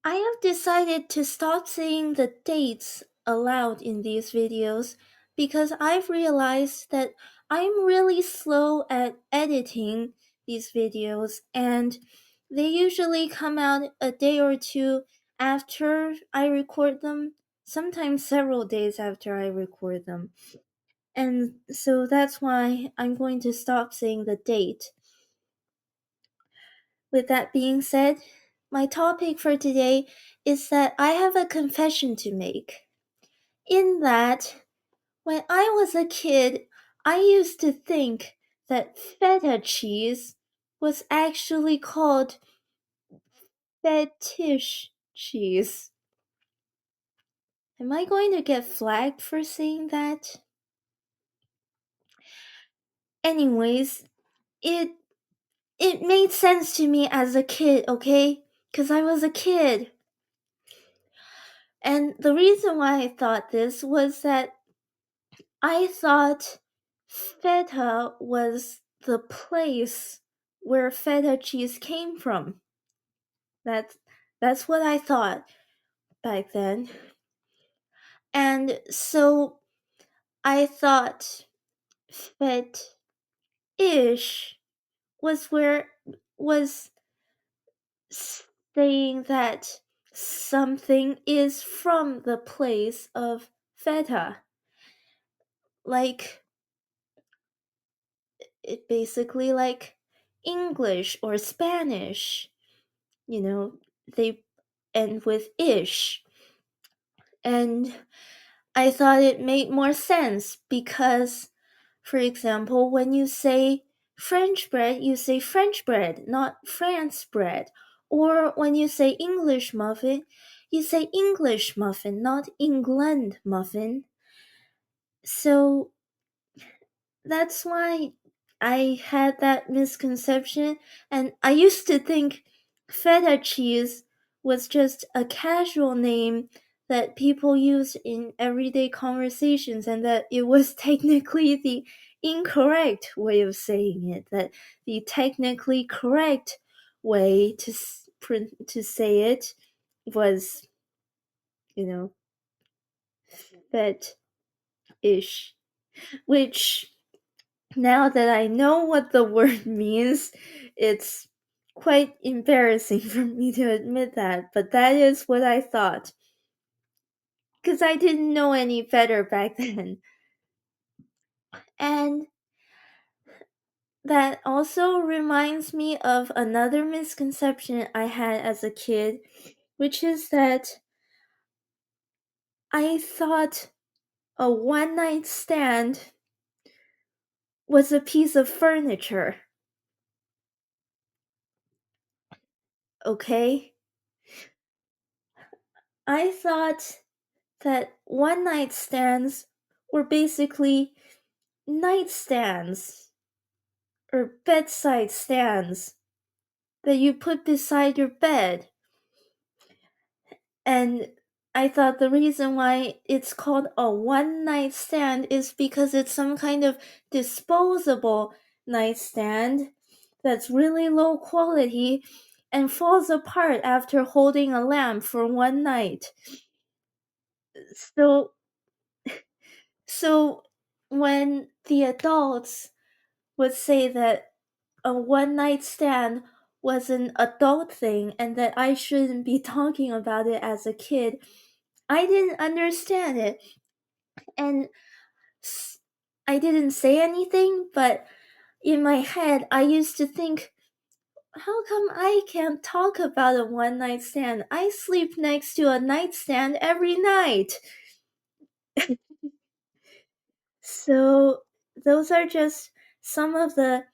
I have decided to stop saying the dates aloud in these videos because I've realized that I'm really slow at editing these videos and they usually come out a day or two after I record them, sometimes several days after I record them. And so that's why I'm going to stop saying the date. With that being said, my topic for today is that I have a confession to make. In that, when I was a kid, I used to think that feta cheese was actually called fetish cheese. Am I going to get flagged for saying that? Anyways, it it made sense to me as a kid, okay? Cuz I was a kid. And the reason why I thought this was that I thought feta was the place where feta cheese came from. That's that's what I thought back then. And so I thought fet-ish was saying that something is from the place of feta. Like it basically like English or Spanish, they end with ish. And I thought it made more sense because, for example, when you say French bread, you say French bread, not France bread. Or when you say English muffin, you say English muffin, not England muffin. So that's why I had that misconception, and I used to think feta cheese was just a casual name that people use in everyday conversations, and that it was technically the incorrect way of saying it, that the technically correct way to say it was, you know, fet-ish, which now that I know what the word means, it's quite embarrassing for me to admit that, but that is what I thought. Because I didn't know any better back then. And that also reminds me of another misconception I had as a kid, which is that I thought a one night stand was a piece of furniture. Okay? I thought that one night stands were basically nightstands or bedside stands that you put beside your bed. And I thought the reason why it's called a one night stand is because it's some kind of disposable nightstand that's really low quality and falls apart after holding a lamp for one night. So So when the adults would say that a one night stand was an adult thing and that I shouldn't be talking about it as a kid, I didn't understand it. And I didn't say anything, but in my head, I used to think, how come I can't talk about a one night stand? I sleep next to a nightstand every night. So, those are just some of the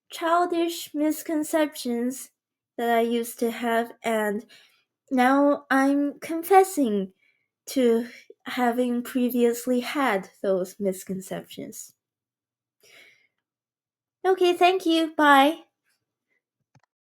childish misconceptions that I used to have, and now I'm confessing to having previously had those misconceptions. Okay, thank you. Bye.